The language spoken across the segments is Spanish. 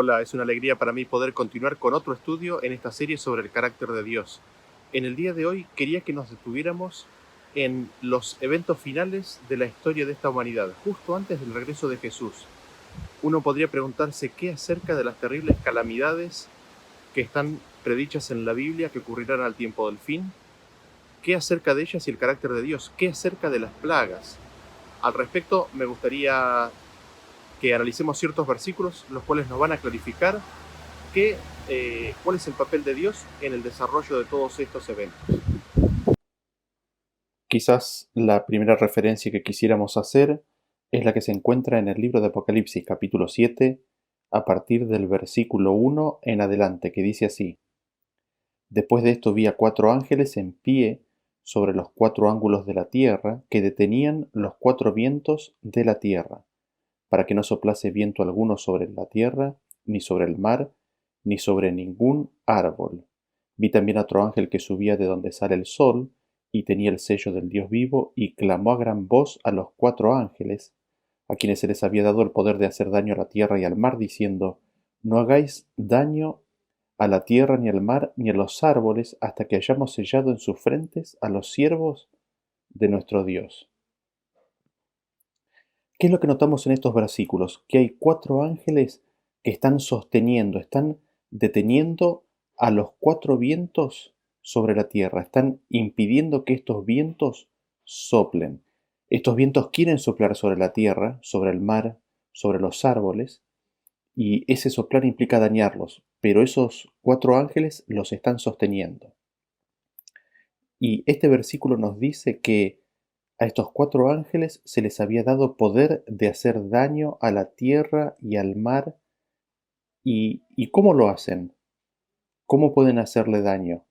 Hola, es una alegría para mí poder continuar con otro estudio en esta serie sobre el carácter de Dios. En el día de hoy quería que nos detuviéramos en los eventos finales de la historia de esta humanidad, justo antes del regreso de Jesús. Uno podría preguntarse qué acerca de las terribles calamidades que están predichas en la Biblia que ocurrirán al tiempo del fin, qué acerca de ellas y el carácter de Dios, qué acerca de las plagas. Al respecto, me gustaría que analicemos ciertos versículos, los cuales nos van a clarificar cuál es el papel de Dios en el desarrollo de todos estos eventos. Quizás la primera referencia que quisiéramos hacer es la que se encuentra en el libro de Apocalipsis capítulo 7, a partir del versículo 1 en adelante, que dice así: Después de esto vi a 4 ángeles en pie sobre los 4 ángulos de la tierra, que detenían los 4 vientos de la tierra, para que no soplase viento alguno sobre la tierra, ni sobre el mar, ni sobre ningún árbol. Vi también a otro ángel que subía de donde sale el sol, y tenía el sello del Dios vivo, y clamó a gran voz a los 4 ángeles, a quienes se les había dado el poder de hacer daño a la tierra y al mar, diciendo: No hagáis daño a la tierra, ni al mar, ni a los árboles, hasta que hayamos sellado en sus frentes a los siervos de nuestro Dios. ¿Qué es lo que notamos en estos versículos? Que hay 4 ángeles que están sosteniendo, están deteniendo a los 4 vientos sobre la tierra, están impidiendo que estos vientos soplen. Estos vientos quieren soplar sobre la tierra, sobre el mar, sobre los árboles, y ese soplar implica dañarlos, pero esos 4 ángeles los están sosteniendo. Y este versículo nos dice que a estos 4 ángeles se les había dado poder de hacer daño a la tierra y al mar. ¿Y cómo lo hacen? ¿Cómo pueden hacerle daño?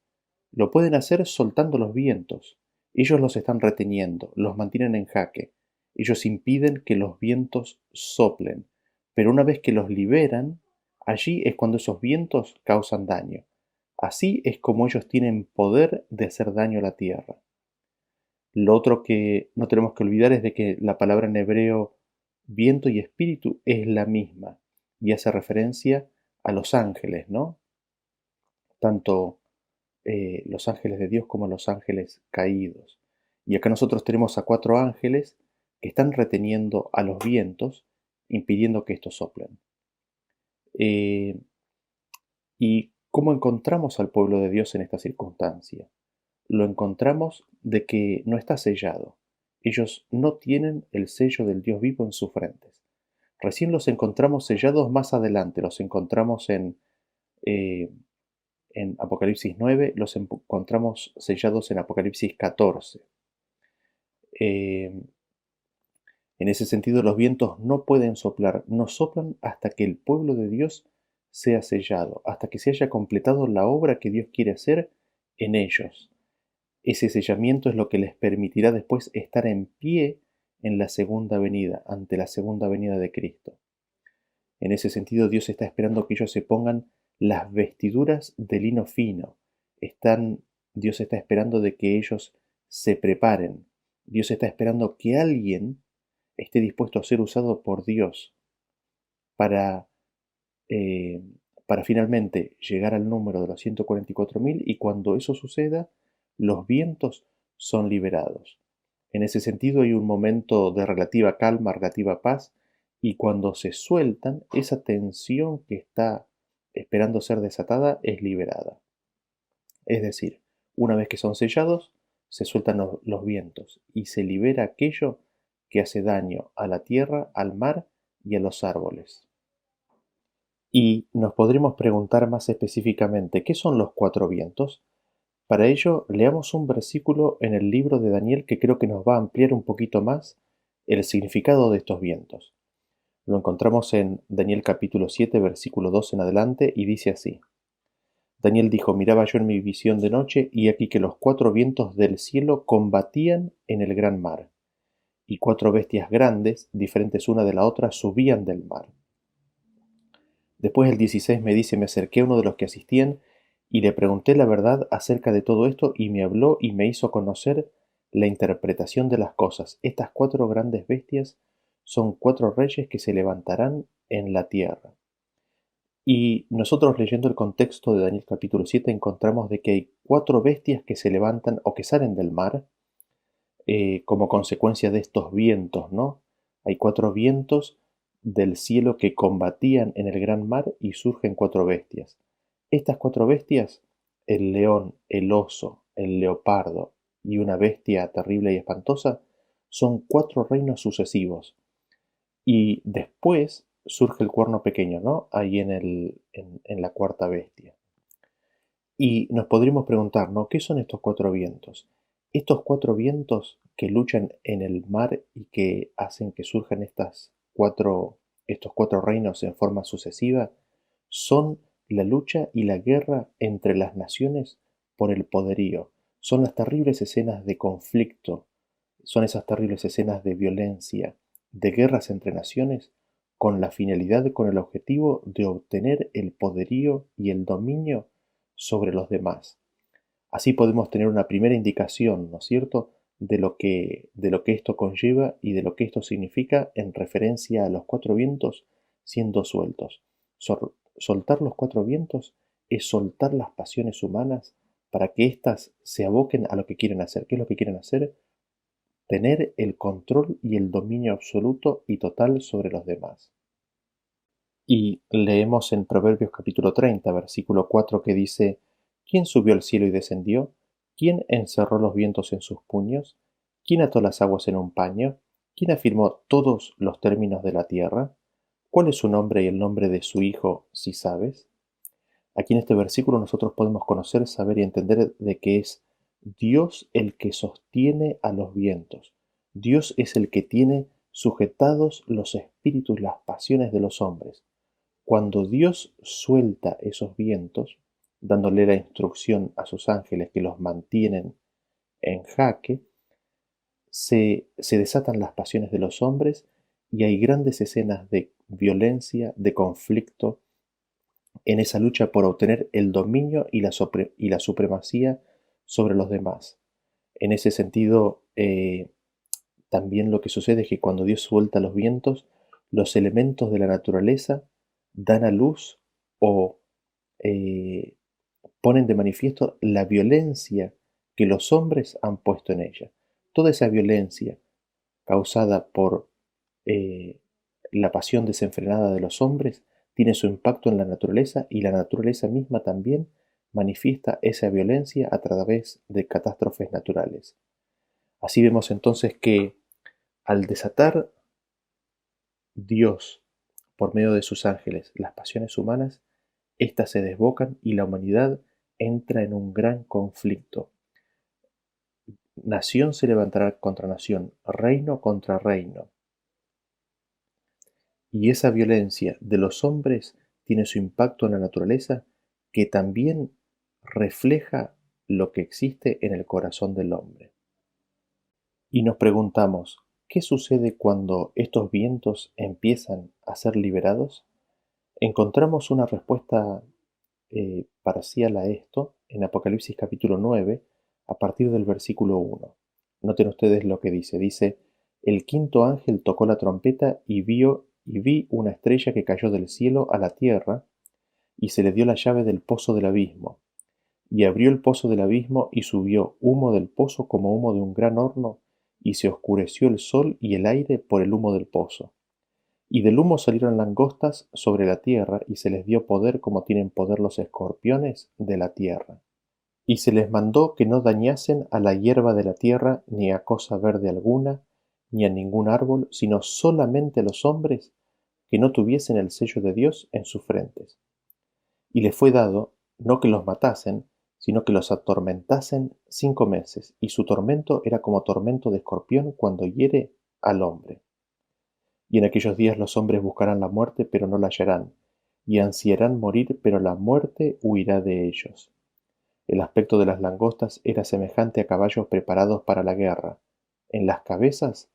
Lo pueden hacer soltando los vientos. Ellos los están reteniendo, los mantienen en jaque. Ellos impiden que los vientos soplen. Pero una vez que los liberan, allí es cuando esos vientos causan daño. Así es como ellos tienen poder de hacer daño a la tierra. Lo otro que no tenemos que olvidar es de que la palabra en hebreo viento y espíritu es la misma y hace referencia a los ángeles, ¿no? Tanto los ángeles de Dios como los ángeles caídos. Y acá nosotros tenemos a 4 ángeles que están reteniendo a los vientos, impidiendo que estos soplen. ¿Y cómo encontramos al pueblo de Dios en esta circunstancia? Lo encontramos de que no está sellado. Ellos no tienen el sello del Dios vivo en sus frentes. Recién los encontramos sellados más adelante, los encontramos eh, en Apocalipsis 9, los encontramos sellados en Apocalipsis 14. En ese sentido, los vientos no pueden soplar, no soplan hasta que el pueblo de Dios sea sellado, hasta que se haya completado la obra que Dios quiere hacer en ellos. Ese sellamiento es lo que les permitirá después estar en pie en la segunda venida, ante la segunda venida de Cristo. En ese sentido, Dios está esperando que ellos se pongan las vestiduras de lino fino. Dios está esperando de que ellos se preparen. Dios está esperando que alguien esté dispuesto a ser usado por Dios para, eh, para finalmente llegar al número de los 144.000, y cuando eso suceda, los vientos son liberados. En ese sentido hay un momento de relativa calma, relativa paz, y cuando se sueltan, esa tensión que está esperando ser desatada es liberada. Es decir, una vez que son sellados, se sueltan los vientos y se libera aquello que hace daño a la tierra, al mar y a los árboles. Y nos podremos preguntar más específicamente, ¿qué son los 4 vientos? Para ello, leamos un versículo en el libro de Daniel que creo que nos va a ampliar un poquito más el significado de estos vientos. Lo encontramos en Daniel capítulo 7, versículo 2 en adelante, y dice así: Daniel dijo: Miraba yo en mi visión de noche, y aquí que los 4 vientos del cielo combatían en el gran mar, y 4 bestias grandes, diferentes una de la otra, subían del mar. Después el 16 me dice: Me acerqué a uno de los que asistían, y le pregunté la verdad acerca de todo esto, y me habló y me hizo conocer la interpretación de las cosas. Estas 4 grandes bestias son 4 reyes que se levantarán en la tierra. Y nosotros leyendo el contexto de Daniel capítulo 7 encontramos de que hay 4 bestias que se levantan o que salen del mar como consecuencia de estos vientos, ¿no? Hay 4 vientos del cielo que combatían en el gran mar y surgen 4 bestias. Estas 4 bestias, el león, el oso, el leopardo y una bestia terrible y espantosa, son 4 reinos sucesivos. Y después surge el cuerno pequeño, ¿no? Ahí en la 4 bestia. Y nos podríamos preguntar, ¿no? ¿Qué son estos 4 vientos? Estos 4 vientos que luchan en el mar y que hacen que surjan estos 4 reinos en forma sucesiva, son la lucha y la guerra entre las naciones por el poderío. Son las terribles escenas de conflicto, son esas terribles escenas de violencia, de guerras entre naciones, con la finalidad, con el objetivo de obtener el poderío y el dominio sobre los demás. Así podemos tener una primera indicación, ¿no es cierto?, de lo que esto conlleva y de lo que esto significa en referencia a los 4 vientos siendo sueltos. Soltar los 4 vientos es soltar las pasiones humanas para que éstas se aboquen a lo que quieren hacer. ¿Qué es lo que quieren hacer? Tener el control y el dominio absoluto y total sobre los demás. Y leemos en Proverbios capítulo 30, versículo 4 que dice: ¿Quién subió al cielo y descendió? ¿Quién encerró los vientos en sus puños? ¿Quién ató las aguas en un paño? ¿Quién afirmó todos los términos de la tierra? ¿Cuál es su nombre y el nombre de su hijo, si sabes? Aquí en este versículo nosotros podemos conocer, saber y entender de que es Dios el que sostiene a los vientos. Dios es el que tiene sujetados los espíritus, las pasiones de los hombres. Cuando Dios suelta esos vientos, dándole la instrucción a sus ángeles que los mantienen en jaque, se desatan las pasiones de los hombres y hay grandes escenas de violencia, de conflicto, en esa lucha por obtener el dominio y la supremacía sobre los demás. En ese sentido, también lo que sucede es que cuando Dios suelta los vientos, los elementos de la naturaleza dan a luz o eh, ponen de manifiesto la violencia que los hombres han puesto en ella. Toda esa violencia causada por eh, la pasión desenfrenada de los hombres tiene su impacto en la naturaleza y la naturaleza misma también manifiesta esa violencia a través de catástrofes naturales. Así vemos entonces que al desatar Dios por medio de sus ángeles las pasiones humanas, éstas se desbocan y la humanidad entra en un gran conflicto. Nación se levantará contra nación, reino contra reino. Y esa violencia de los hombres tiene su impacto en la naturaleza, que también refleja lo que existe en el corazón del hombre. Y nos preguntamos, ¿qué sucede cuando estos vientos empiezan a ser liberados? Encontramos una respuesta parcial a esto en Apocalipsis capítulo 9, a partir del versículo 1. Noten ustedes lo que dice. Dice: el quinto ángel tocó la trompeta y vi una estrella que cayó del cielo a la tierra, y se le dio la llave del pozo del abismo. Y abrió el pozo del abismo, y subió humo del pozo como humo de un gran horno, y se oscureció el sol y el aire por el humo del pozo. Y del humo salieron langostas sobre la tierra, y se les dio poder como tienen poder los escorpiones de la tierra. Y se les mandó que no dañasen a la hierba de la tierra, ni a cosa verde alguna, ni a ningún árbol, sino solamente a los hombres que no tuviesen el sello de Dios en sus frentes. Y les fue dado no que los matasen, sino que los atormentasen 5 meses, y su tormento era como tormento de escorpión cuando hiere al hombre. Y en aquellos días los hombres buscarán la muerte, pero no la hallarán, y ansiarán morir, pero la muerte huirá de ellos. El aspecto de las langostas era semejante a caballos preparados para la guerra. En las cabezas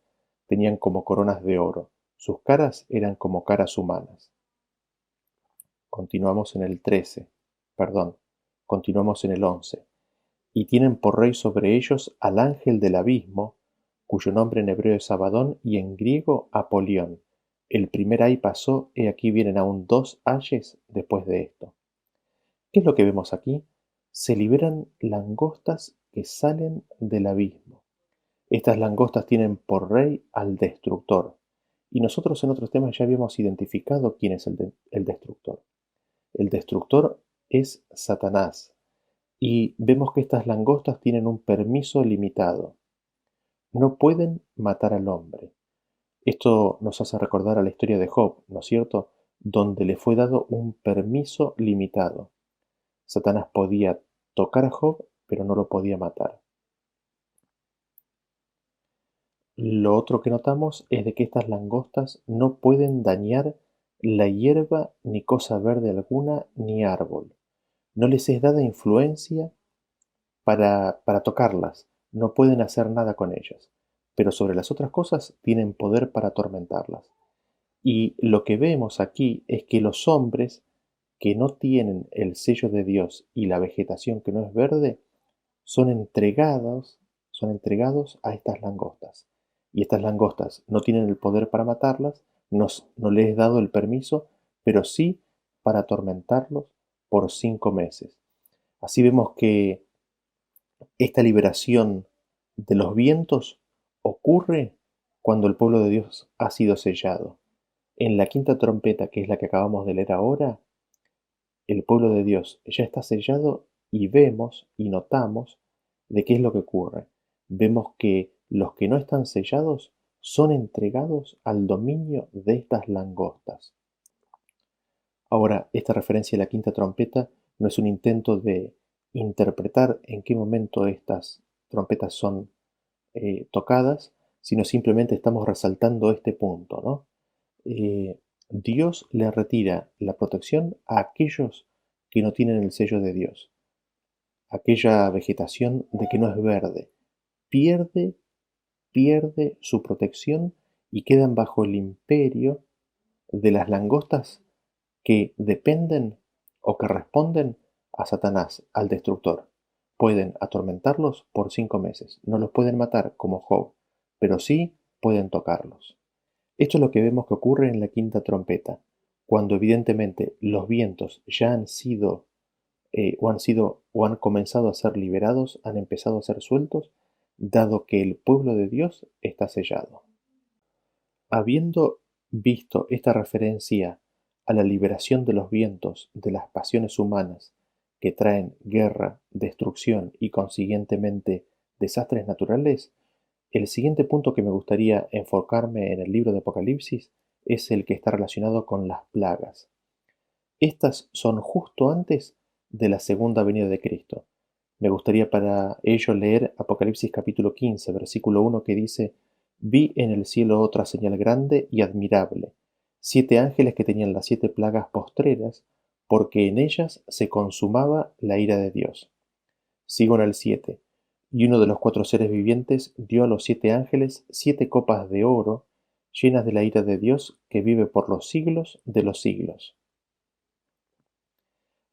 tenían como coronas de oro, sus caras eran como caras humanas. Continuamos en el 13, perdón, continuamos en el 11. Y tienen por rey sobre ellos al ángel del abismo, cuyo nombre en hebreo es Abadón y en griego Apolión, El primer ay pasó, he aquí vienen aún 2 ayes después de esto. ¿Qué es lo que vemos aquí? Se liberan langostas que salen del abismo. Estas langostas tienen por rey al destructor. Y nosotros en otros temas ya habíamos identificado quién es el destructor. El destructor es Satanás. Y vemos que estas langostas tienen un permiso limitado. No pueden matar al hombre. Esto nos hace recordar a la historia de Job, ¿no es cierto? Donde le fue dado un permiso limitado. Satanás podía tocar a Job, pero no lo podía matar. Lo otro que notamos es de que estas langostas no pueden dañar la hierba, ni cosa verde alguna, ni árbol. No les es dada influencia para tocarlas, no pueden hacer nada con ellas, pero sobre las otras cosas tienen poder para atormentarlas. Y lo que vemos aquí es que los hombres que no tienen el sello de Dios y la vegetación que no es verde, son entregados a estas langostas. Y estas langostas no tienen el poder para matarlas, no les he dado el permiso, pero sí para atormentarlos por 5 meses. Así vemos que esta liberación de los vientos ocurre cuando el pueblo de Dios ha sido sellado. En la quinta trompeta, que es la que acabamos de leer ahora, el pueblo de Dios ya está sellado y vemos y notamos de qué es lo que ocurre. Vemos que los que no están sellados son entregados al dominio de estas langostas. Ahora, esta referencia a la quinta trompeta no es un intento de interpretar en qué momento estas trompetas son tocadas, sino simplemente estamos resaltando este punto, ¿no? Dios le retira la protección a aquellos que no tienen el sello de Dios. Aquella vegetación de que no es verde pierde, pierde su protección y quedan bajo el imperio de las langostas que dependen o que responden a Satanás, al destructor. Pueden atormentarlos por 5 meses. No los pueden matar como Job, pero sí pueden tocarlos. Esto es lo que vemos que ocurre en la quinta trompeta, cuando evidentemente los vientos ya han sido o han comenzado a ser liberados, han empezado a ser sueltos, dado que el pueblo de Dios está sellado. Habiendo visto esta referencia a la liberación de los vientos de las pasiones humanas que traen guerra, destrucción y consiguientemente desastres naturales, el siguiente punto que me gustaría enfocarme en el libro de Apocalipsis es el que está relacionado con las plagas. Estas son justo antes de la segunda venida de Cristo. Me gustaría para ello leer Apocalipsis capítulo 15, versículo 1 que dice: Vi en el cielo otra señal grande y admirable, 7 ángeles que tenían las 7 plagas postreras, porque en ellas se consumaba la ira de Dios. Sigo en el 7. Y uno de los 4 seres vivientes dio a los 7 ángeles 7 copas de oro, llenas de la ira de Dios que vive por los siglos de los siglos.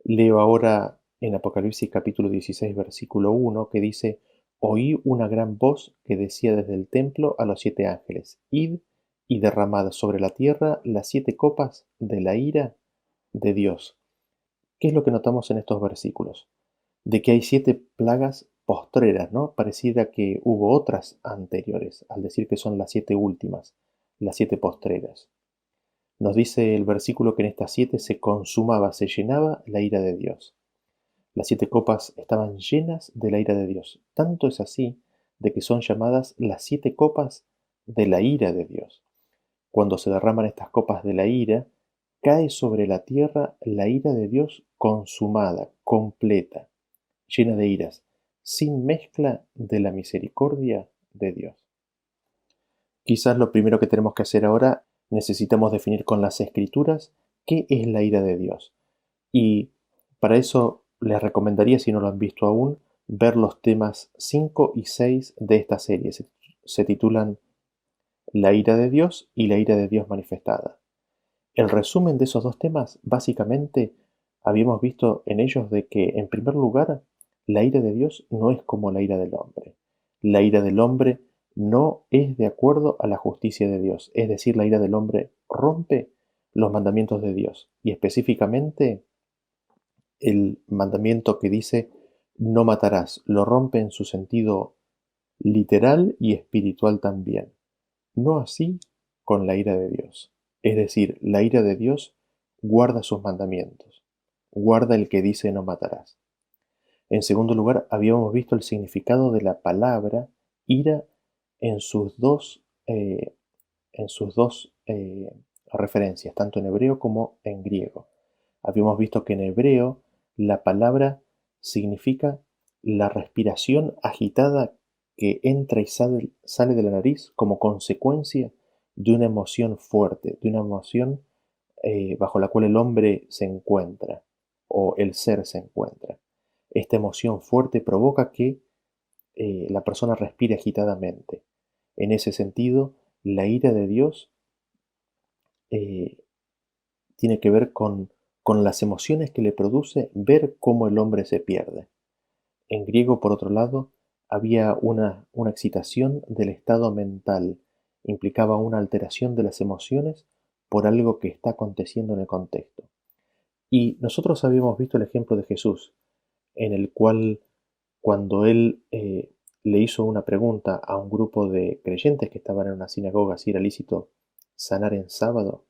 Leo ahora en Apocalipsis capítulo 16, versículo 1, que dice: Oí una gran voz que decía desde el templo a los 7 ángeles: Id y derramad sobre la tierra las 7 copas de la ira de Dios. ¿Qué es lo que notamos en estos versículos? De que hay 7 plagas postreras, ¿no? Pareciera que hubo otras anteriores, al decir que son las 7 últimas, las 7 postreras. Nos dice el versículo que en estas 7 se consumaba, se llenaba la ira de Dios. Las 7 copas estaban llenas de la ira de Dios. Tanto es así de que son llamadas las 7 copas de la ira de Dios. Cuando se derraman estas copas de la ira, cae sobre la tierra la ira de Dios consumada, completa, llena de iras, sin mezcla de la misericordia de Dios. Quizás lo primero que tenemos que hacer ahora, necesitamos definir con las Escrituras qué es la ira de Dios. Y para eso les recomendaría, si no lo han visto aún, ver los temas 5 y 6 de esta serie. Se titulan La ira de Dios y la ira de Dios manifestada. El resumen de esos dos temas, básicamente, habíamos visto en ellos de que, en primer lugar, la ira de Dios no es como la ira del hombre. La ira del hombre no es de acuerdo a la justicia de Dios, es decir, la ira del hombre rompe los mandamientos de Dios, y específicamente el mandamiento que dice no matarás, lo rompe en su sentido literal y espiritual también. No así con la ira de Dios. Es decir, la ira de Dios guarda sus mandamientos, guarda el que dice no matarás. En segundo lugar, habíamos visto el significado de la palabra ira en sus dos referencias, tanto en hebreo como en griego. Habíamos visto que en hebreo la palabra significa la respiración agitada que entra y sale de la nariz como consecuencia de una emoción fuerte, de una emoción bajo la cual el hombre se encuentra o el ser se encuentra. Esta emoción fuerte provoca que la persona respire agitadamente. En ese sentido, la ira de Dios eh, tiene que ver con las emociones que le produce ver cómo el hombre se pierde. En griego, por otro lado, había una excitación del estado mental, implicaba una alteración de las emociones por algo que está aconteciendo en el contexto. Y nosotros habíamos visto el ejemplo de Jesús, en el cual cuando él le hizo una pregunta a un grupo de creyentes que estaban en una sinagoga si era lícito sanar en sábado,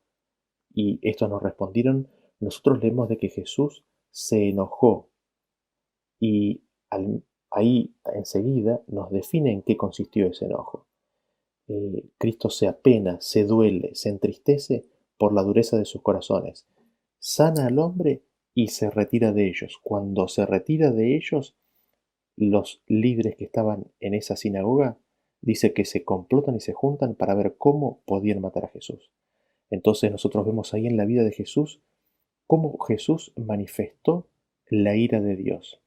y estos nos respondieron, nosotros leemos de que Jesús se enojó y ahí enseguida nos define en qué consistió ese enojo. Cristo se apena, se duele, se entristece por la dureza de sus corazones. Sana al hombre y se retira de ellos. Cuando se retira de ellos, los líderes que estaban en esa sinagoga, dice que se complotan y se juntan para ver cómo podían matar a Jesús. Entonces nosotros vemos ahí en la vida de Jesús cómo Jesús manifestó la ira de Dios.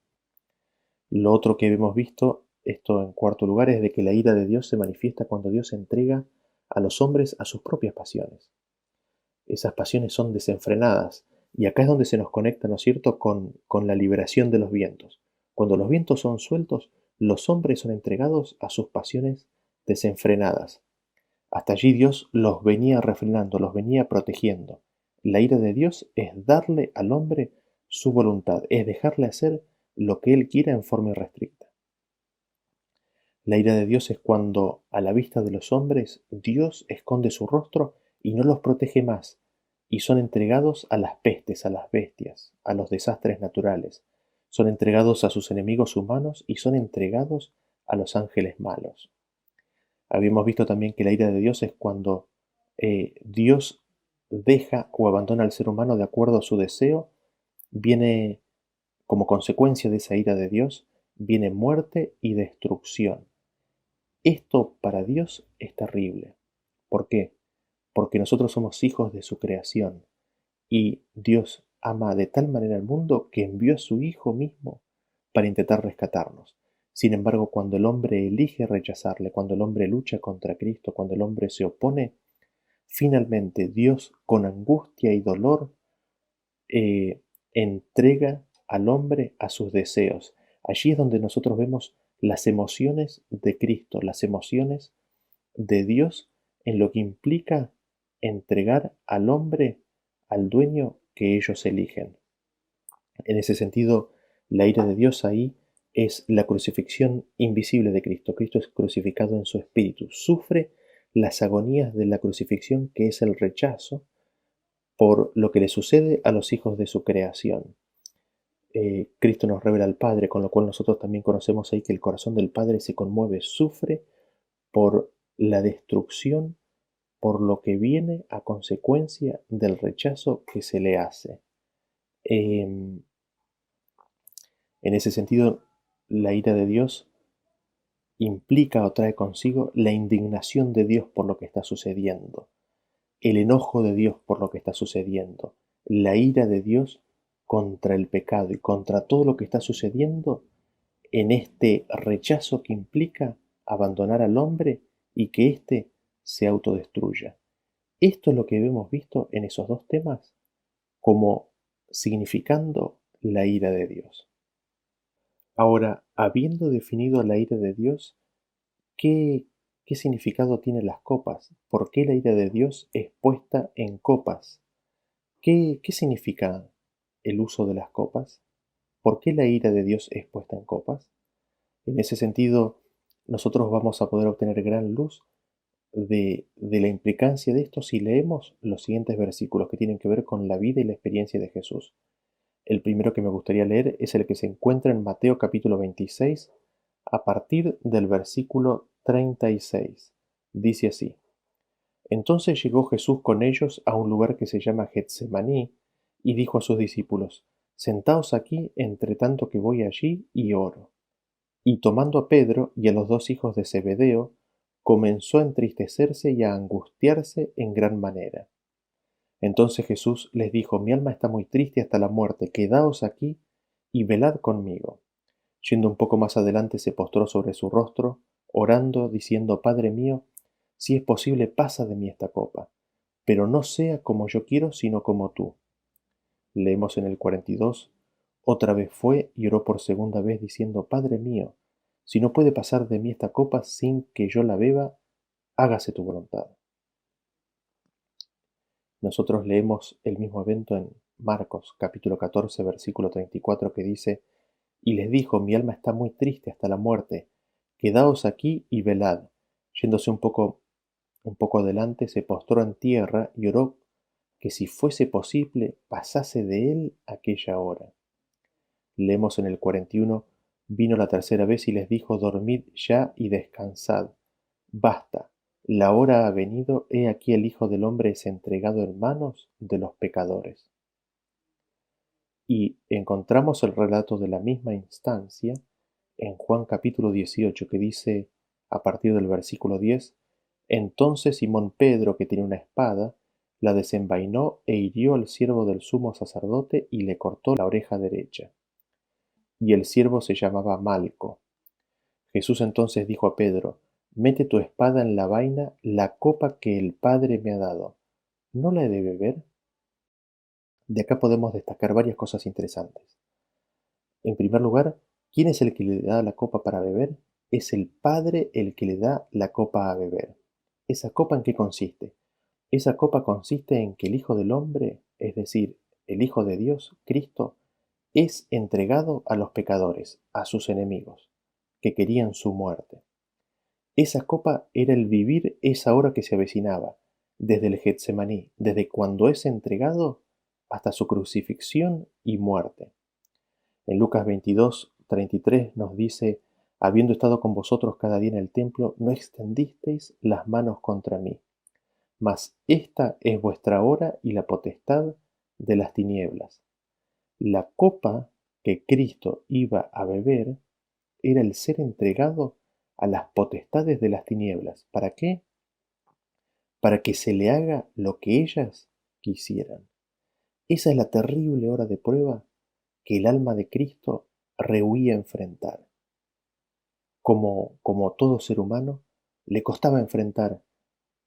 Lo otro que hemos visto, esto en cuarto lugar, es de que la ira de Dios se manifiesta cuando Dios entrega a los hombres a sus propias pasiones. Esas pasiones son desenfrenadas, y acá es donde se nos conecta, ¿no es cierto?, con la liberación de los vientos. Cuando los vientos son sueltos, los hombres son entregados a sus pasiones desenfrenadas. Hasta allí Dios los venía refrenando, los venía protegiendo. La ira de Dios es darle al hombre su voluntad, es dejarle hacer lo que él quiera en forma irrestricta. La ira de Dios es cuando, a la vista de los hombres, Dios esconde su rostro y no los protege más, y son entregados a las pestes, a las bestias, a los desastres naturales. Son entregados a sus enemigos humanos y son entregados a los ángeles malos. Habíamos visto también que la ira de Dios es cuando Dios deja o abandona al ser humano de acuerdo a su deseo, viene como consecuencia de esa ira de Dios, viene muerte y destrucción. Esto para Dios es terrible. ¿Por qué? Porque nosotros somos hijos de su creación y Dios ama de tal manera al mundo que envió a su Hijo mismo para intentar rescatarnos. Sin embargo, cuando el hombre elige rechazarle, cuando el hombre lucha contra Cristo, cuando el hombre se opone, finalmente Dios con angustia y dolor entrega al hombre a sus deseos. Allí es donde nosotros vemos las emociones de Cristo, las emociones de Dios en lo que implica entregar al hombre al dueño que ellos eligen. En ese sentido, la ira de Dios ahí es la crucifixión invisible de Cristo. Cristo es crucificado en su espíritu, sufre las agonías de la crucifixión, que es el rechazo por lo que le sucede a los hijos de su creación. Cristo nos revela al Padre, con lo cual nosotros también conocemos ahí que el corazón del Padre se conmueve, sufre por la destrucción, por lo que viene a consecuencia del rechazo que se le hace. En ese sentido, la ira de Dios implica o trae consigo la indignación de Dios por lo que está sucediendo, el enojo de Dios por lo que está sucediendo, la ira de Dios contra el pecado y contra todo lo que está sucediendo en este rechazo que implica abandonar al hombre y que éste se autodestruya. Esto es lo que hemos visto en esos dos temas como significando la ira de Dios. Ahora, habiendo definido la ira de Dios, ¿qué ¿Qué significado tienen las copas? ¿Por qué la ira de Dios es puesta en copas? ¿Qué significa el uso de las copas? ¿Por qué la ira de Dios es puesta en copas? En ese sentido, nosotros vamos a poder obtener gran luz de la implicancia de esto si leemos los siguientes versículos que tienen que ver con la vida y la experiencia de Jesús. El primero que me gustaría leer es el que se encuentra en Mateo capítulo 26, a partir del versículo 36. Dice así: Entonces llegó Jesús con ellos a un lugar que se llama Getsemaní, y dijo a sus discípulos: Sentaos aquí entre tanto que voy allí y oro. Y tomando a Pedro y a los dos hijos de Zebedeo, comenzó a entristecerse y a angustiarse en gran manera. Entonces Jesús les dijo: Mi alma está muy triste hasta la muerte, quedaos aquí y velad conmigo. Yendo un poco más adelante se postró sobre su rostro, orando, diciendo: Padre mío, si es posible, pasa de mí esta copa, pero no sea como yo quiero, sino como tú. Leemos en el 42: Otra vez fue y oró por segunda vez, diciendo: Padre mío, si no puede pasar de mí esta copa sin que yo la beba, hágase tu voluntad. Nosotros leemos el mismo evento en Marcos capítulo 14 versículo 34, que dice: Y les dijo: Mi alma está muy triste hasta la muerte, quedaos aquí y velad. Yéndose un poco adelante, se postró en tierra y oró que si fuese posible pasase de él aquella hora. Leemos en el 41: Vino la tercera vez y les dijo: Dormid ya y descansad. Basta, la hora ha venido, he aquí el Hijo del Hombre es entregado en manos de los pecadores. Y encontramos el relato de la misma instancia en Juan capítulo 18, que dice, a partir del versículo 10: Entonces Simón Pedro, que tenía una espada, la desenvainó e hirió al siervo del sumo sacerdote y le cortó la oreja derecha. Y el siervo se llamaba Malco. Jesús entonces dijo a Pedro: Mete tu espada en la vaina, la copa que el Padre me ha dado, ¿no la he de beber? De acá podemos destacar varias cosas interesantes. En primer lugar, ¿quién es el que le da la copa para beber? Es el Padre el que le da la copa a beber. ¿Esa copa en qué consiste? Esa copa consiste en que el Hijo del Hombre, es decir, el Hijo de Dios, Cristo, es entregado a los pecadores, a sus enemigos, que querían su muerte. Esa copa era el vivir esa hora que se avecinaba, desde el Getsemaní, desde cuando es entregado hasta su crucifixión y muerte. En Lucas 22:33 nos dice: Habiendo estado con vosotros cada día en el templo, no extendisteis las manos contra mí. Mas esta es vuestra hora y la potestad de las tinieblas. La copa que Cristo iba a beber era el ser entregado a las potestades de las tinieblas. ¿Para qué? Para que se le haga lo que ellas quisieran. Esa es la terrible hora de prueba que el alma de Cristo rehuía enfrentar. Como todo ser humano, le costaba enfrentar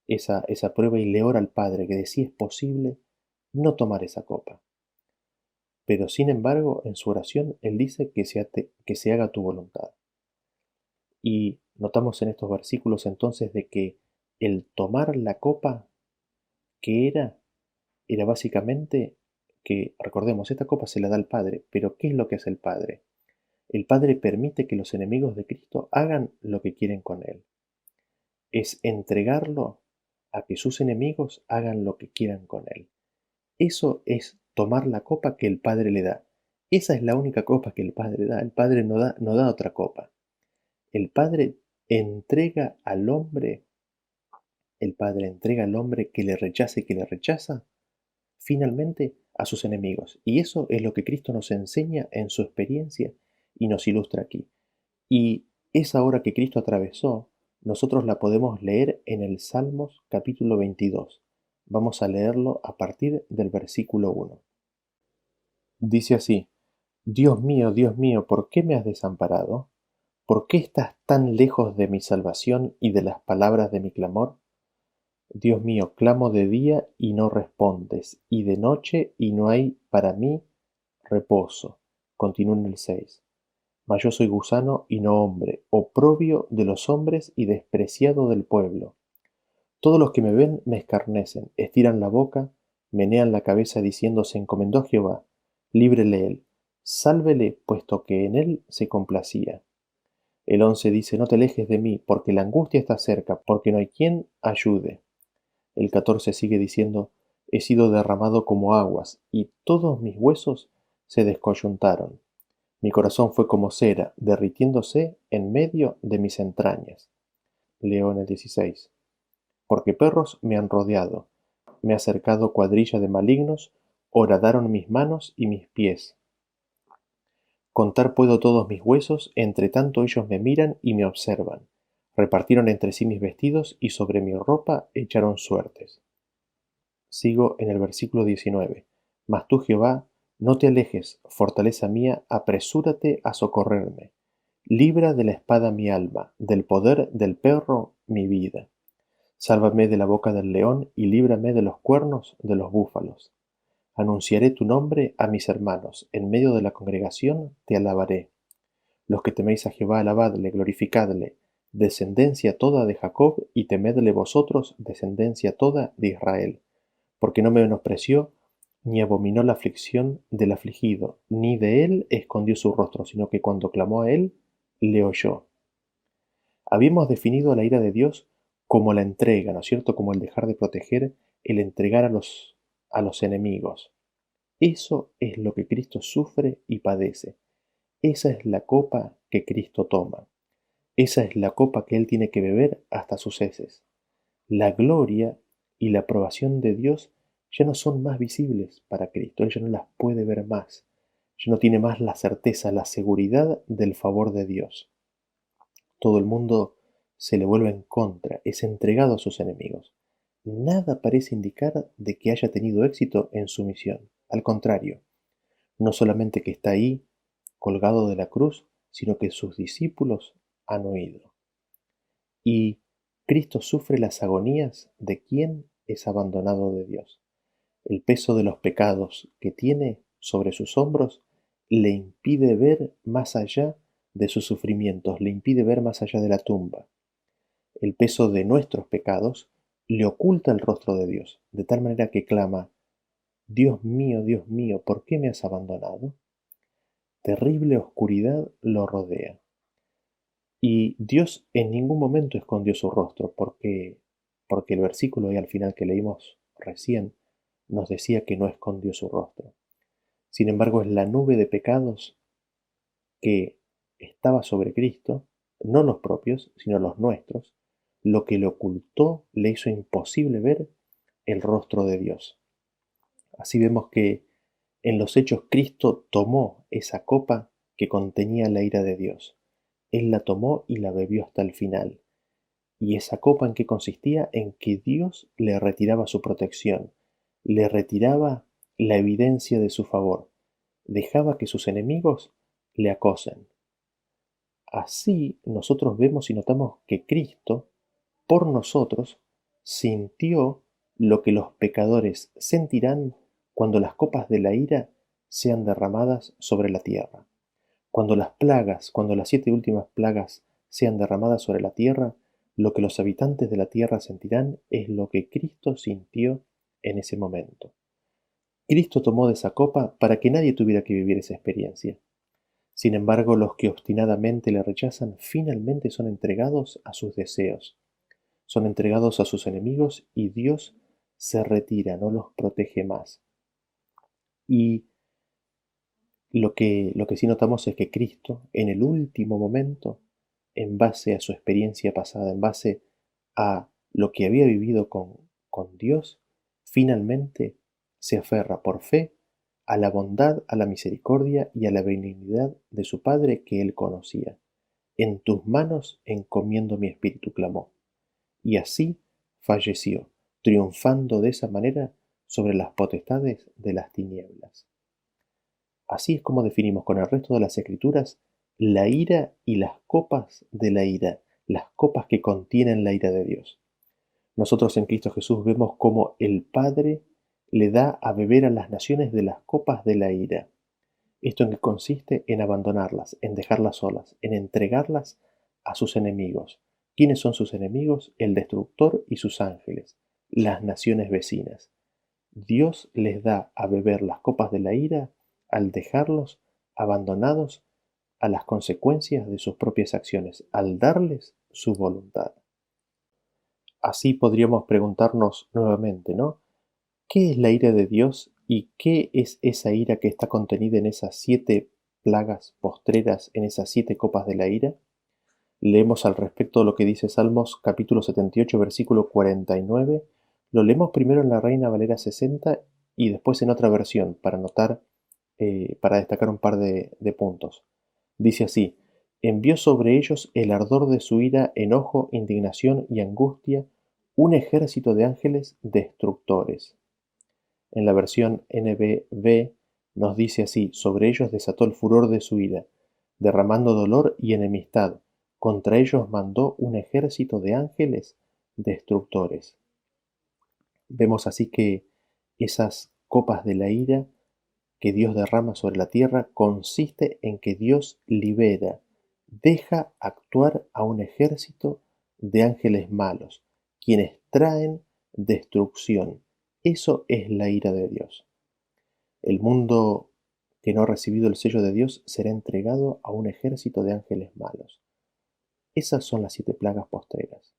esa prueba y le ora al Padre que decía: es posible no tomar esa copa. Pero sin embargo, en su oración, él dice que se haga tu voluntad. Y notamos en estos versículos entonces de que el tomar la copa, que era básicamente que, recordemos, esta copa se la da al Padre, pero ¿qué es lo que hace el Padre? El Padre permite que los enemigos de Cristo hagan lo que quieren con él. Es entregarlo a que sus enemigos hagan lo que quieran con él. Eso es tomar la copa que el Padre le da. Esa es la única copa que el Padre da. El Padre no da otra copa. El Padre entrega al hombre, el Padre entrega al hombre que le rechaza y que le rechaza, finalmente a sus enemigos. Y eso es lo que Cristo nos enseña en su experiencia y nos ilustra aquí. Y esa hora que Cristo atravesó, nosotros la podemos leer en el Salmos capítulo 22. Vamos a leerlo a partir del versículo 1. Dice así: Dios mío, ¿por qué me has desamparado? ¿Por qué estás tan lejos de mi salvación y de las palabras de mi clamor? Dios mío, clamo de día y no respondes, y de noche y no hay para mí reposo. Continúa en el 6. Mas yo soy gusano y no hombre, oprobio de los hombres y despreciado del pueblo. Todos los que me ven me escarnecen, estiran la boca, menean la cabeza diciendo: se encomendó a Jehová, líbrele él, sálvele, puesto que en él se complacía. El 11 dice: no te alejes de mí, porque la angustia está cerca, porque no hay quien ayude. El 14 sigue diciendo: he sido derramado como aguas, y todos mis huesos se descoyuntaron. Mi corazón fue como cera, derritiéndose en medio de mis entrañas. Leo en el 16. Porque perros me han rodeado, me ha cercado cuadrilla de malignos, horadaron mis manos y mis pies. Contar puedo todos mis huesos, entre tanto ellos me miran y me observan. Repartieron entre sí mis vestidos y sobre mi ropa echaron suertes. Sigo en el versículo 19. Mas tú, Jehová, no te alejes, fortaleza mía, apresúrate a socorrerme. Libra de la espada mi alma, del poder del perro mi vida. Sálvame de la boca del león y líbrame de los cuernos de los búfalos. Anunciaré tu nombre a mis hermanos, en medio de la congregación te alabaré. Los que teméis a Jehová, alabadle, glorificadle, descendencia toda de Jacob, y temedle vosotros, descendencia toda de Israel. Porque no me menospreció, ni abominó la aflicción del afligido, ni de él escondió su rostro, sino que cuando clamó a él, le oyó. Habíamos definido la ira de Dios como la entrega, ¿no es cierto? Como el dejar de proteger, el entregar a los enemigos. Eso es lo que Cristo sufre y padece. Esa es la copa que Cristo toma. Esa es la copa que Él tiene que beber hasta sus heces. La gloria y la aprobación de Dios ya no son más visibles para Cristo. Él ya no las puede ver más. Ya no tiene más la certeza, la seguridad del favor de Dios. Todo el mundo se le vuelve en contra, es entregado a sus enemigos. Nada parece indicar de que haya tenido éxito en su misión. Al contrario, no solamente que está ahí, colgado de la cruz, sino que sus discípulos han huido. Y Cristo sufre las agonías de quien es abandonado de Dios. El peso de los pecados que tiene sobre sus hombros le impide ver más allá de sus sufrimientos, le impide ver más allá de la tumba. El peso de nuestros pecados le oculta el rostro de Dios, de tal manera que clama: Dios mío, ¿por qué me has abandonado? Terrible oscuridad lo rodea. Y Dios en ningún momento escondió su rostro, porque el versículo ahí al final que leímos recién nos decía que no escondió su rostro. Sin embargo, es la nube de pecados que estaba sobre Cristo, no los propios, sino los nuestros, lo que le ocultó, le hizo imposible ver el rostro de Dios. Así vemos que en los hechos Cristo tomó esa copa que contenía la ira de Dios. Él la tomó y la bebió hasta el final. ¿Y esa copa en qué consistía? En que Dios le retiraba su protección, le retiraba la evidencia de su favor, dejaba que sus enemigos le acosen. Así nosotros vemos y notamos que Cristo, por nosotros, sintió lo que los pecadores sentirán cuando las copas de la ira sean derramadas sobre la tierra. Cuando las plagas, cuando las 7 últimas plagas sean derramadas sobre la tierra, lo que los habitantes de la tierra sentirán es lo que Cristo sintió en ese momento. Cristo tomó de esa copa para que nadie tuviera que vivir esa experiencia. Sin embargo, los que obstinadamente le rechazan finalmente son entregados a sus deseos, son entregados a sus enemigos y Dios se retira, no los protege más. Y lo que sí notamos es que Cristo, en el último momento, en base a su experiencia pasada, en base a lo que había vivido con Dios, finalmente se aferra por fe a la bondad, a la misericordia y a la benignidad de su Padre que él conocía. En tus manos encomiendo mi espíritu, clamó. Y así falleció, triunfando de esa manera sobre las potestades de las tinieblas. Así es como definimos con el resto de las escrituras la ira y las copas de la ira, las copas que contienen la ira de Dios. Nosotros en Cristo Jesús vemos cómo el Padre le da a beber a las naciones de las copas de la ira. ¿Esto en qué consiste? En abandonarlas, en dejarlas solas, en entregarlas a sus enemigos. ¿Quiénes son sus enemigos? El destructor y sus ángeles, las naciones vecinas. Dios les da a beber las copas de la ira al dejarlos abandonados a las consecuencias de sus propias acciones, al darles su voluntad. Así podríamos preguntarnos nuevamente, ¿no? ¿Qué es la ira de Dios y qué es esa ira que está contenida en esas 7 plagas postreras, en esas 7 copas de la ira? Leemos al respecto lo que dice Salmos capítulo 78, versículo 49. Lo leemos primero en la Reina Valera 60 y después en otra versión para destacar un par de puntos. Dice así: envió sobre ellos el ardor de su ira, enojo, indignación y angustia, un ejército de ángeles destructores. En la versión NBV nos dice así: sobre ellos desató el furor de su ira, derramando dolor y enemistad. Contra ellos mandó un ejército de ángeles destructores. Vemos así que esas copas de la ira que Dios derrama sobre la tierra consiste en que Dios libera, deja actuar a un ejército de ángeles malos, quienes traen destrucción. Eso es la ira de Dios. El mundo que no ha recibido el sello de Dios será entregado a un ejército de ángeles malos. Esas son las 7 plagas postreras.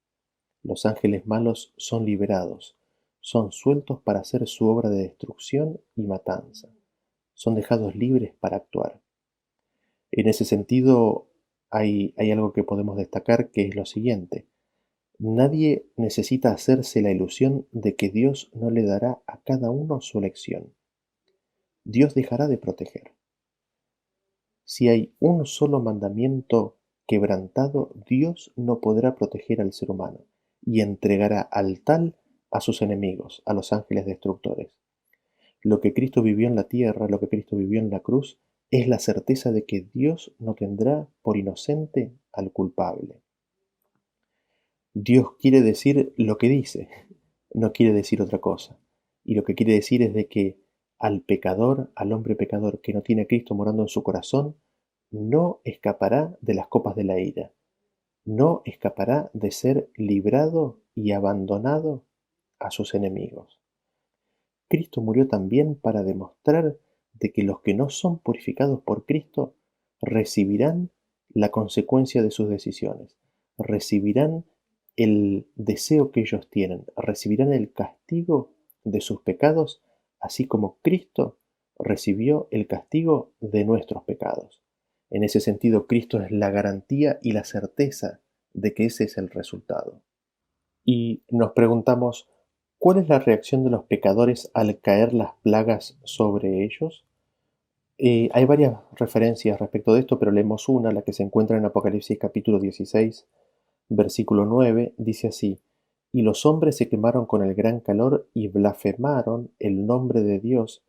Los ángeles malos son liberados, son sueltos para hacer su obra de destrucción y matanza. Son dejados libres para actuar. En ese sentido, hay algo que podemos destacar, que es lo siguiente: nadie necesita hacerse la ilusión de que Dios no le dará a cada uno su elección. Dios dejará de proteger. Si hay un solo mandamiento quebrantado, Dios no podrá proteger al ser humano y entregará al tal a sus enemigos, a los ángeles destructores. Lo que Cristo vivió en la tierra, lo que Cristo vivió en la cruz, es la certeza de que Dios no tendrá por inocente al culpable. Dios quiere decir lo que dice, no quiere decir otra cosa. Y lo que quiere decir es de que al pecador, al hombre pecador que no tiene a Cristo morando en su corazón, no escapará de las copas de la ira, no escapará de ser librado y abandonado a sus enemigos. Cristo murió también para demostrar de que los que no son purificados por Cristo recibirán la consecuencia de sus decisiones, recibirán el deseo que ellos tienen, recibirán el castigo de sus pecados, así como Cristo recibió el castigo de nuestros pecados. En ese sentido, Cristo es la garantía y la certeza de que ese es el resultado. Y nos preguntamos, ¿cuál es la reacción de los pecadores al caer las plagas sobre ellos? Hay varias referencias respecto de esto, pero leemos una, la que se encuentra en Apocalipsis capítulo 16, versículo 9, dice así: y los hombres se quemaron con el gran calor y blasfemaron el nombre de Dios,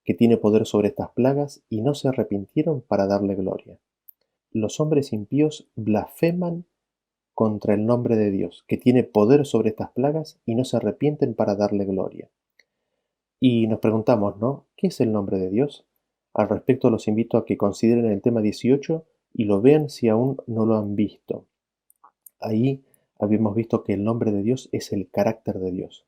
que tiene poder sobre estas plagas, y no se arrepintieron para darle gloria. Los hombres impíos blasfeman contra el nombre de Dios, que tiene poder sobre estas plagas, y no se arrepienten para darle gloria. Y nos preguntamos, ¿no? ¿Qué es el nombre de Dios? Al respecto los invito a que consideren el tema 18 y lo vean si aún no lo han visto. Ahí habíamos visto que el nombre de Dios es el carácter de Dios.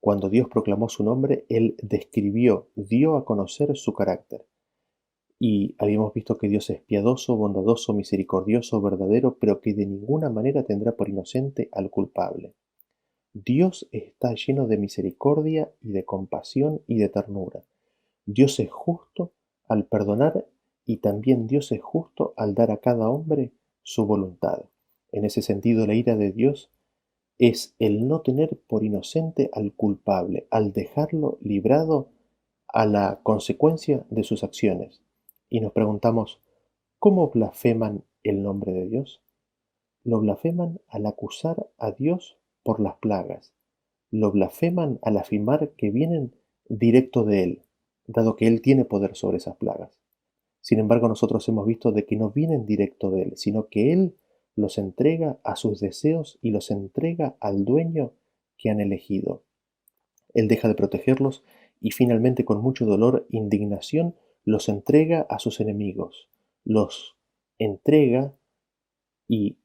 Cuando Dios proclamó su nombre, Él describió, dio a conocer su carácter. Y habíamos visto que Dios es piadoso, bondadoso, misericordioso, verdadero, pero que de ninguna manera tendrá por inocente al culpable. Dios está lleno de misericordia y de compasión y de ternura. Dios es justo al perdonar y también Dios es justo al dar a cada hombre su voluntad. En ese sentido, la ira de Dios es el no tener por inocente al culpable, al dejarlo librado a la consecuencia de sus acciones. Y nos preguntamos, ¿cómo blasfeman el nombre de Dios? Lo blasfeman al acusar a Dios por las plagas. Lo blasfeman al afirmar que vienen directo de Él, dado que Él tiene poder sobre esas plagas. Sin embargo, nosotros hemos visto de que no vienen directo de Él, sino que Él los entrega a sus deseos y los entrega al dueño que han elegido. Él deja de protegerlos y finalmente, con mucho dolor e indignación, los entrega a sus enemigos, los entrega y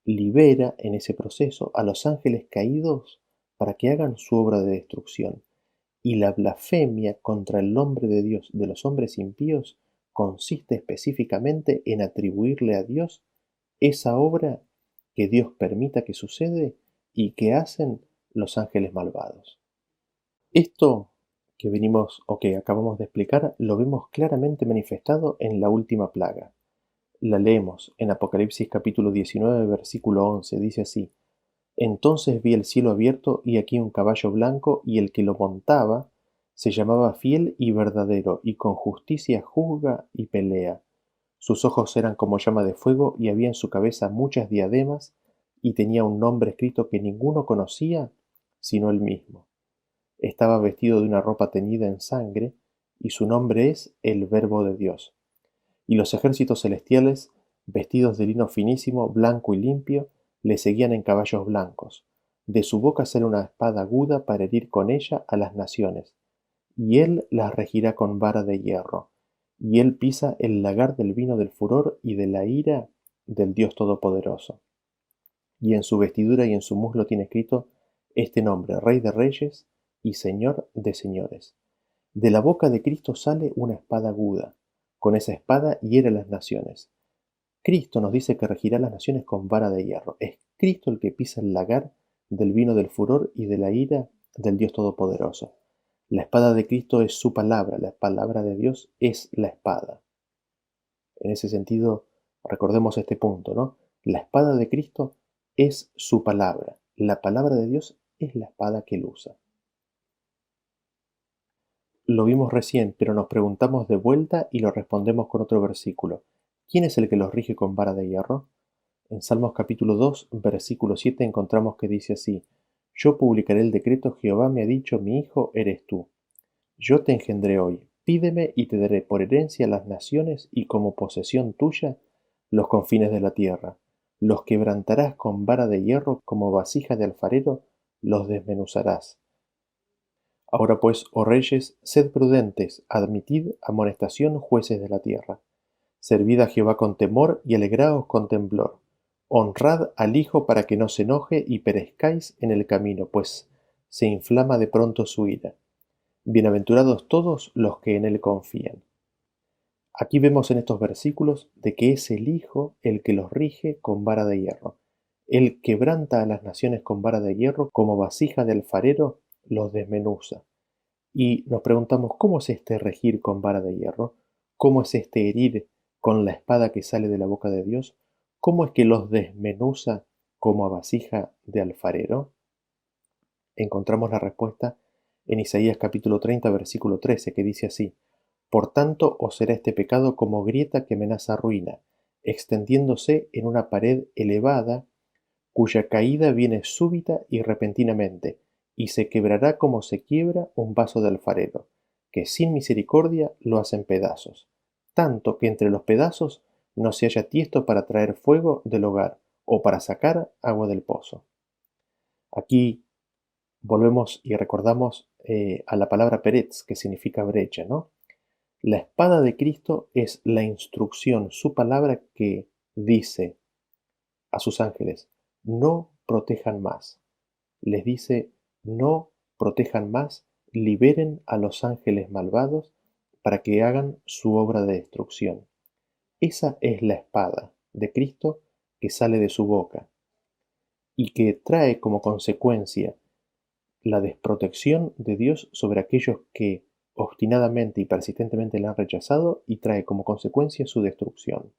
libera en ese proceso a los ángeles caídos para que hagan su obra de destrucción. Y la blasfemia contra el nombre de Dios de los hombres impíos consiste específicamente en atribuirle a Dios esa obra que Dios permita que sucede y que hacen los ángeles malvados. Esto que venimos o que acabamos de explicar lo vemos claramente manifestado en la última plaga. La leemos en Apocalipsis capítulo 19, versículo 11. Dice así: Entonces vi el cielo abierto y aquí un caballo blanco, y el que lo montaba se llamaba Fiel y Verdadero, y con justicia juzga y pelea. Sus ojos eran como llama de fuego, y había en su cabeza muchas diademas, y tenía un nombre escrito que ninguno conocía sino él mismo. Estaba vestido de una ropa teñida en sangre, y su nombre es el Verbo de Dios. Y los ejércitos celestiales, vestidos de lino finísimo, blanco y limpio, le seguían en caballos blancos. De su boca sale una espada aguda para herir con ella a las naciones, y él las regirá con vara de hierro. Y él pisa el lagar del vino del furor y de la ira del Dios Todopoderoso. Y en su vestidura y en su muslo tiene escrito este nombre: Rey de Reyes y Señor de Señores. De la boca de Cristo sale una espada aguda. Con esa espada hiere a las naciones. Cristo nos dice que regirá las naciones con vara de hierro. Es Cristo el que pisa el lagar del vino del furor y de la ira del Dios Todopoderoso. La espada de Cristo es su palabra, la palabra de Dios es la espada. En ese sentido, recordemos este punto, ¿no? La espada de Cristo es su palabra. La palabra de Dios es la espada que él usa. Lo vimos recién, pero nos preguntamos de vuelta y lo respondemos con otro versículo. ¿Quién es el que los rige con vara de hierro? En Salmos capítulo 2, versículo 7 encontramos que dice así: Yo publicaré el decreto, Jehová me ha dicho, mi hijo eres tú. Yo te engendré hoy, pídeme y te daré por herencia las naciones y como posesión tuya los confines de la tierra. Los quebrantarás con vara de hierro, como vasija de alfarero, los desmenuzarás. Ahora pues, oh reyes, sed prudentes, admitid amonestación, jueces de la tierra. Servid a Jehová con temor y alegraos con temblor. Honrad al Hijo para que no se enoje y perezcáis en el camino, pues se inflama de pronto su ira. Bienaventurados todos los que en él confían. Aquí vemos en estos versículos de que es el Hijo el que los rige con vara de hierro. Él quebranta a las naciones con vara de hierro, como vasija de alfarero los desmenuza. Y nos preguntamos, ¿cómo es este regir con vara de hierro? ¿Cómo es este herir con la espada que sale de la boca de Dios? ¿Cómo es que los desmenuza como a vasija de alfarero? Encontramos la respuesta en Isaías capítulo 30, versículo 13, que dice así: Por tanto os será este pecado como grieta que amenaza ruina, extendiéndose en una pared elevada, cuya caída viene súbita y repentinamente, y se quebrará como se quiebra un vaso de alfarero, que sin misericordia lo hacen pedazos, tanto que entre los pedazos no se halla tiesto para traer fuego del hogar, o para sacar agua del pozo. Aquí volvemos y recordamos a la palabra peretz, que significa brecha, ¿no? La espada de Cristo es la instrucción, su palabra que dice a sus ángeles: no protejan más. Les dice: no protejan más, liberen a los ángeles malvados para que hagan su obra de destrucción. Esa es la espada de Cristo que sale de su boca y que trae como consecuencia la desprotección de Dios sobre aquellos que obstinadamente y persistentemente la han rechazado, y trae como consecuencia su destrucción.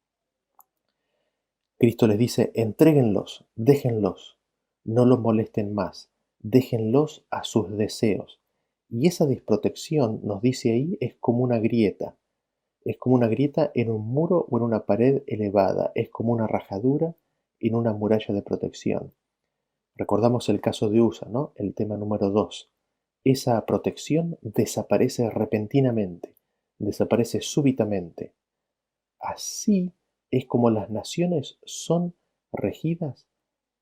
Cristo les dice: entréguenlos, déjenlos, no los molesten más, déjenlos a sus deseos. Y esa desprotección, nos dice ahí, es como una grieta en un muro o en una pared elevada, es como una rajadura en una muralla de protección. Recordamos el caso de Usa, ¿no? El tema número 2. Esa protección desaparece repentinamente, desaparece súbitamente. Así es como las naciones son regidas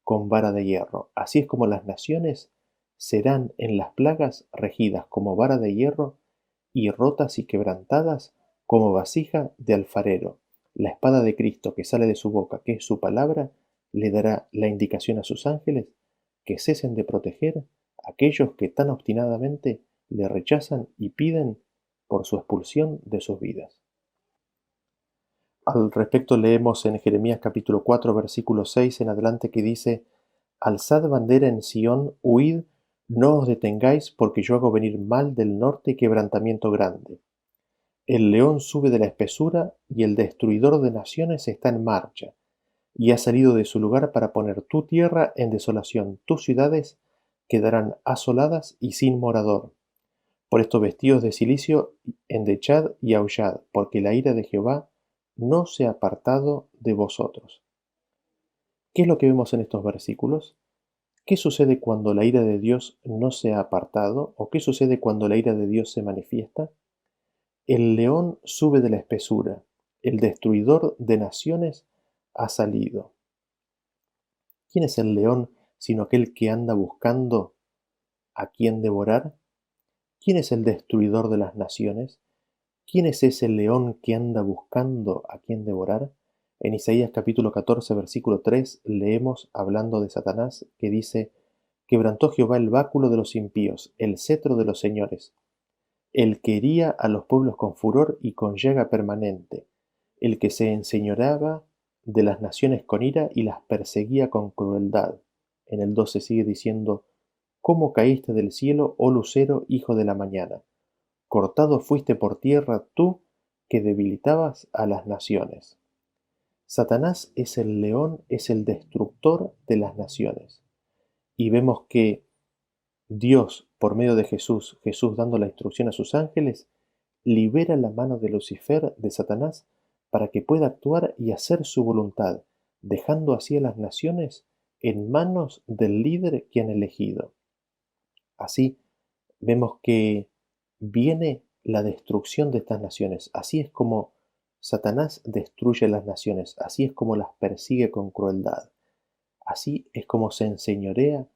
con vara de hierro. Así es como las naciones serán en las plagas regidas como vara de hierro y rotas y quebrantadas como vasija de alfarero. La espada de Cristo que sale de su boca, que es su palabra, le dará la indicación a sus ángeles que cesen de proteger a aquellos que tan obstinadamente le rechazan y piden por su expulsión de sus vidas. Al respecto leemos en Jeremías capítulo 4, versículo 6 en adelante que dice: Alzad bandera en Sión, huid, no os detengáis, porque yo hago venir mal del norte y quebrantamiento grande. El león sube de la espesura y el destruidor de naciones está en marcha, y ha salido de su lugar para poner tu tierra en desolación. Tus ciudades quedarán asoladas y sin morador. Por esto vestidos de cilicio, endechad y aullad, porque la ira de Jehová no se ha apartado de vosotros. ¿Qué es lo que vemos en estos versículos? ¿Qué sucede cuando la ira de Dios no se ha apartado? ¿O qué sucede cuando la ira de Dios se manifiesta? El león sube de la espesura, el destruidor de naciones ha salido. ¿Quién es el león sino aquel que anda buscando a quien devorar? ¿Quién es el destruidor de las naciones? ¿Quién es ese león que anda buscando a quien devorar? En Isaías capítulo 14, versículo 3, leemos hablando de Satanás que dice: Quebrantó Jehová el báculo de los impíos, el cetro de los señores, el que hería a los pueblos con furor y con llaga permanente, el que se enseñoreaba de las naciones con ira y las perseguía con crueldad. En el 12 sigue diciendo: ¿Cómo caíste del cielo, oh lucero, hijo de la mañana? Cortado fuiste por tierra tú que debilitabas a las naciones. Satanás es el león, es el destructor de las naciones. Y vemos que Dios, por medio de Jesús, Jesús dando la instrucción a sus ángeles, libera la mano de Lucifer, de Satanás, para que pueda actuar y hacer su voluntad, dejando así a las naciones en manos del líder que han elegido. Así vemos que viene la destrucción de estas naciones. Así es como Satanás destruye las naciones, así es como las persigue con crueldad, así es como se enseñorea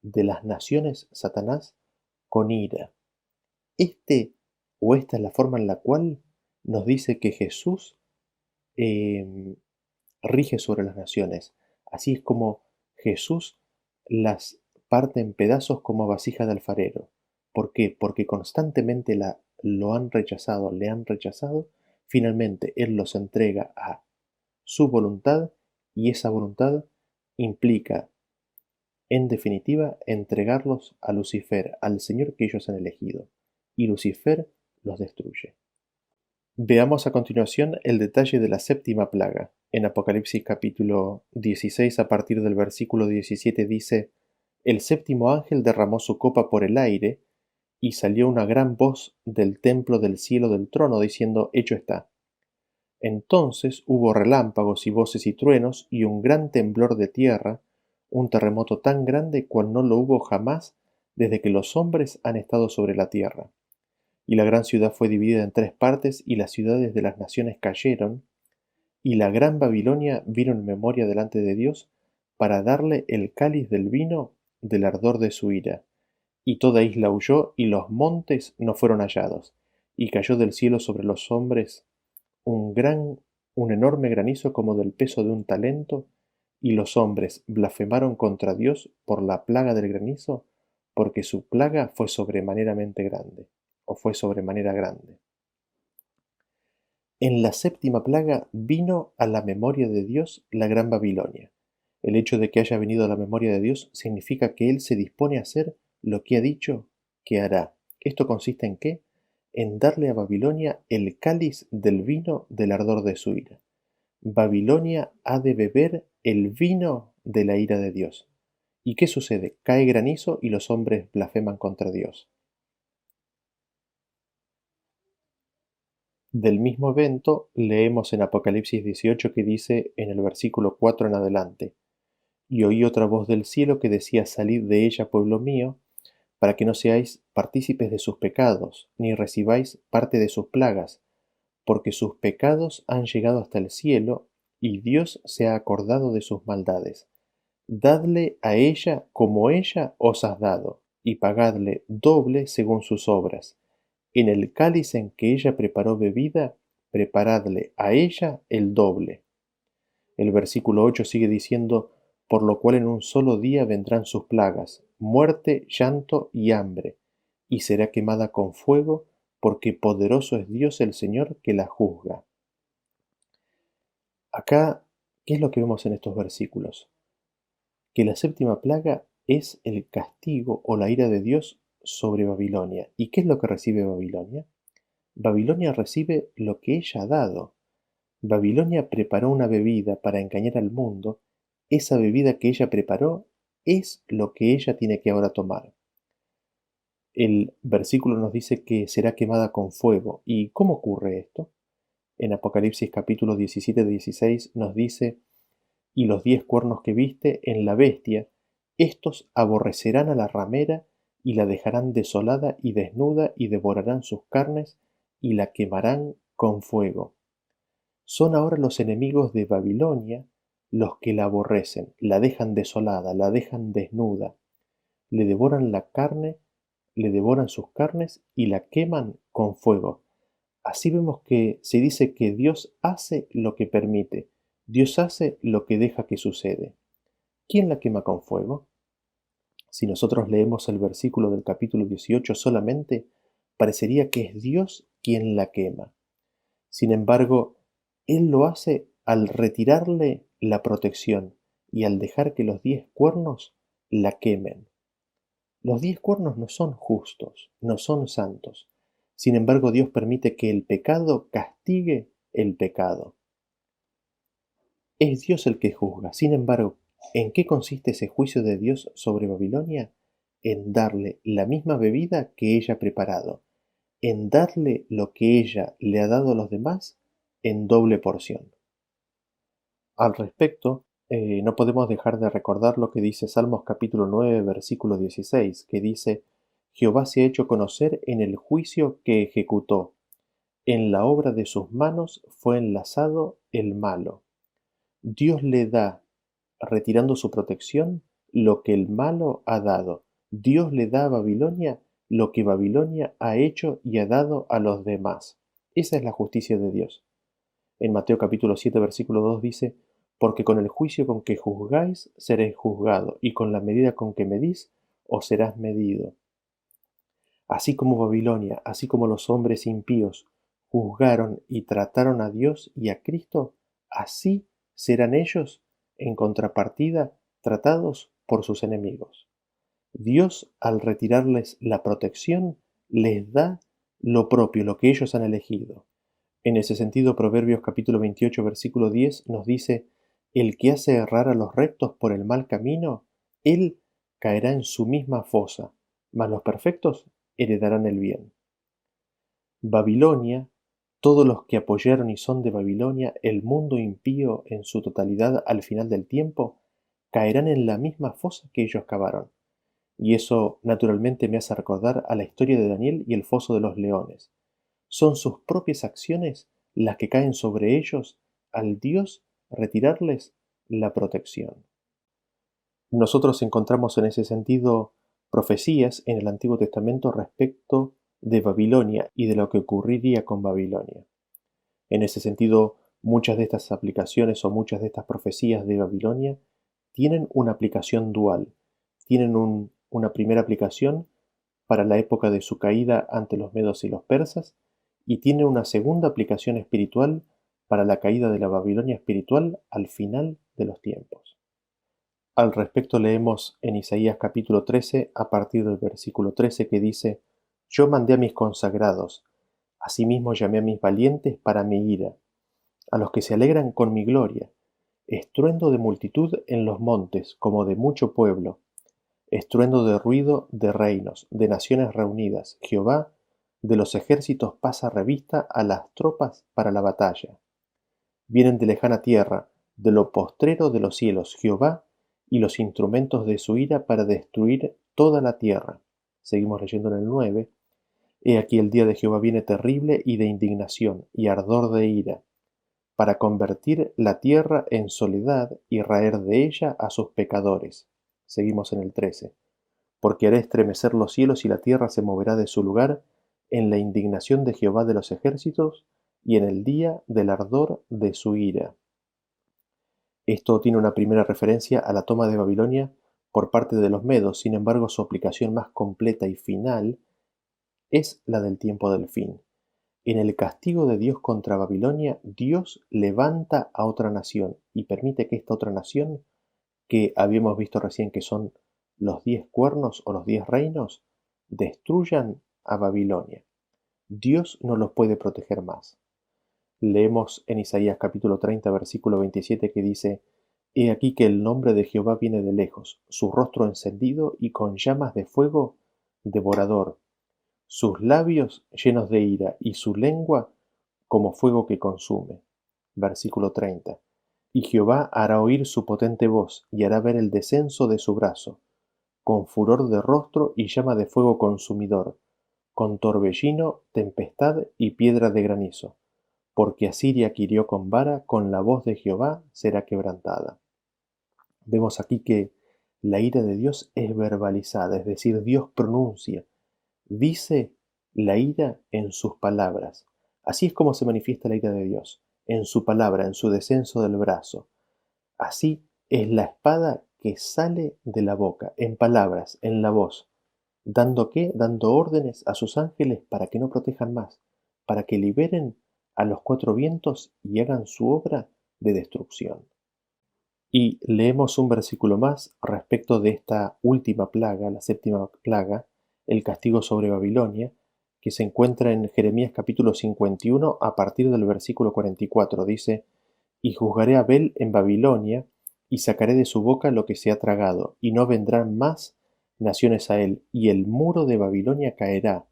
de las naciones Satanás con ira. Esta es la forma en la cual nos dice que Jesús eh, rige sobre las naciones. Así es como Jesús las parte en pedazos como vasija de alfarero. ¿Por qué? Porque constantemente lo han rechazado, le han rechazado. Finalmente Él los entrega a su voluntad y esa voluntad implica, en definitiva, entregarlos a Lucifer, al Señor que ellos han elegido. Y Lucifer los destruye. Veamos a continuación el detalle de la séptima plaga. En Apocalipsis capítulo 16, a partir del versículo 17 dice: El séptimo ángel derramó su copa por el aire, y salió una gran voz del templo del cielo del trono, diciendo: Hecho está. Entonces hubo relámpagos y voces y truenos, y un gran temblor de tierra, un terremoto tan grande cual no lo hubo jamás desde que los hombres han estado sobre la tierra. Y la gran ciudad fue dividida en 3 partes, y las ciudades de las naciones cayeron, y la gran Babilonia vino en memoria delante de Dios, para darle el cáliz del vino del ardor de su ira. Y toda isla huyó, y los montes no fueron hallados. Y cayó del cielo sobre los hombres un enorme granizo como del peso de un talento, y los hombres blasfemaron contra Dios por la plaga del granizo, porque su plaga fue sobremanera grande. En la séptima plaga vino a la memoria de Dios la gran Babilonia. El hecho de que haya venido a la memoria de Dios significa que Él se dispone a hacer lo que ha dicho que hará. ¿Esto consiste en qué? En darle a Babilonia el cáliz del vino del ardor de su ira. Babilonia ha de beber el vino de la ira de Dios. ¿Y qué sucede? Cae granizo y los hombres blasfeman contra Dios. Del mismo evento leemos en Apocalipsis 18 que dice en el versículo 4 en adelante: Y oí otra voz del cielo que decía: Salid de ella, pueblo mío, para que no seáis partícipes de sus pecados, ni recibáis parte de sus plagas, porque sus pecados han llegado hasta el cielo, y Dios se ha acordado de sus maldades. Dadle a ella como ella os ha dado, y pagadle doble según sus obras. En el cáliz en que ella preparó bebida, preparadle a ella el doble. El versículo 8 sigue diciendo, por lo cual en un solo día vendrán sus plagas, muerte, llanto y hambre, y será quemada con fuego, porque poderoso es Dios el Señor que la juzga. Acá, ¿qué es lo que vemos en estos versículos? Que la séptima plaga es el castigo o la ira de Dios sobre Babilonia. ¿Y qué es lo que recibe Babilonia? Babilonia recibe lo que ella ha dado. Babilonia preparó una bebida para engañar al mundo. Esa bebida que ella preparó es lo que ella tiene que ahora tomar. El versículo nos dice que será quemada con fuego. ¿Y cómo ocurre esto? En Apocalipsis capítulo 17-16 nos dice, y los 10 cuernos que viste en la bestia, estos aborrecerán a la ramera y la dejarán desolada y desnuda y devorarán sus carnes y la quemarán con fuego. Son ahora los enemigos de Babilonia los que la aborrecen, la dejan desolada, la dejan desnuda, le devoran la carne, le devoran sus carnes y la queman con fuego. Así vemos que se dice que Dios hace lo que permite, Dios hace lo que deja que sucede. ¿Quién la quema con fuego? Si nosotros leemos el versículo del capítulo 18 solamente, parecería que es Dios quien la quema. Sin embargo, Él lo hace al retirarle la protección y al dejar que los 10 cuernos la quemen. Los 10 cuernos no son justos, no son santos. Sin embargo, Dios permite que el pecado castigue el pecado. Es Dios el que juzga. Sin embargo, ¿en qué consiste ese juicio de Dios sobre Babilonia? En darle la misma bebida que ella ha preparado, en darle lo que ella le ha dado a los demás en doble porción. Al respecto, no podemos dejar de recordar lo que dice Salmos capítulo 9, versículo 16, que dice, Jehová se ha hecho conocer en el juicio que ejecutó, en la obra de sus manos fue enlazado el malo. Dios le da, retirando su protección, lo que el malo ha dado. Dios le da a Babilonia lo que Babilonia ha hecho y ha dado a los demás. Esa es la justicia de Dios. En Mateo capítulo 7, versículo 2 dice, porque con el juicio con que juzgáis seréis juzgado, y con la medida con que medís os serás medido. Así como Babilonia, así como los hombres impíos juzgaron y trataron a Dios y a Cristo, así serán ellos, en contrapartida, tratados por sus enemigos. Dios, al retirarles la protección, les da lo propio, lo que ellos han elegido. En ese sentido, Proverbios capítulo 28, versículo 10 nos dice, el que hace errar a los rectos por el mal camino, él caerá en su misma fosa, mas los perfectos heredarán el bien. Babilonia, todos los que apoyaron y son de Babilonia, el mundo impío en su totalidad al final del tiempo, caerán en la misma fosa que ellos cavaron. Y eso naturalmente me hace recordar a la historia de Daniel y el foso de los leones. Son sus propias acciones las que caen sobre ellos al Dios retirarles la protección. Nosotros encontramos en ese sentido profecías en el Antiguo Testamento respecto de Babilonia y de lo que ocurriría con Babilonia. En ese sentido, muchas de estas aplicaciones o muchas de estas profecías de Babilonia tienen una aplicación dual. Tienen una primera aplicación para la época de su caída ante los medos y los persas, y tiene una segunda aplicación espiritual para la caída de la Babilonia espiritual al final de los tiempos. Al respecto leemos en Isaías capítulo 13 a partir del versículo 13 que dice, Yo mandé a mis consagrados, asimismo llamé a mis valientes para mi ira, a los que se alegran con mi gloria, estruendo de multitud en los montes, como de mucho pueblo, estruendo de ruido de reinos, de naciones reunidas. Jehová de los ejércitos pasa revista a las tropas para la batalla. Vienen de lejana tierra, de lo postrero de los cielos, Jehová y los instrumentos de su ira para destruir toda la tierra. Seguimos leyendo en el 9. He aquí el día de Jehová viene terrible y de indignación y ardor de ira, para convertir la tierra en soledad y raer de ella a sus pecadores. Seguimos en el 13. Porque haré estremecer los cielos y la tierra se moverá de su lugar, en la indignación de Jehová de los ejércitos y en el día del ardor de su ira. Esto tiene una primera referencia a la toma de Babilonia por parte de los medos, sin embargo su aplicación más completa y final es la del tiempo del fin. En el castigo de Dios contra Babilonia, Dios levanta a otra nación y permite que esta otra nación, que habíamos visto recién que son los 10 cuernos o los 10 reinos, destruyan a Babilonia. Dios no los puede proteger más. Leemos en Isaías capítulo 30, versículo 27 que dice: He aquí que el nombre de Jehová viene de lejos, su rostro encendido y con llamas de fuego devorador, sus labios llenos de ira y su lengua como fuego que consume. Versículo 30. Y Jehová hará oír su potente voz y hará ver el descenso de su brazo, con furor de rostro y llama de fuego consumidor, con torbellino, tempestad y piedra de granizo. Porque Asiria hirió con vara, con la voz de Jehová será quebrantada. Vemos aquí que la ira de Dios es verbalizada, es decir, Dios pronuncia, dice la ira en sus palabras. Así es como se manifiesta la ira de Dios, en su palabra, en su descenso del brazo. Así es la espada que sale de la boca, en palabras, en la voz. ¿Dando qué? Dando órdenes a sus ángeles para que no protejan más, para que liberen a los 4 vientos y hagan su obra de destrucción. Y leemos un versículo más respecto de esta última plaga, la 7ª plaga, el castigo sobre Babilonia, que se encuentra en Jeremías capítulo 51 a partir del versículo 44. Dice: Y juzgaré a Abel en Babilonia, y sacaré de su boca lo que se ha tragado, y no vendrán más naciones a él, y el muro de Babilonia caerá.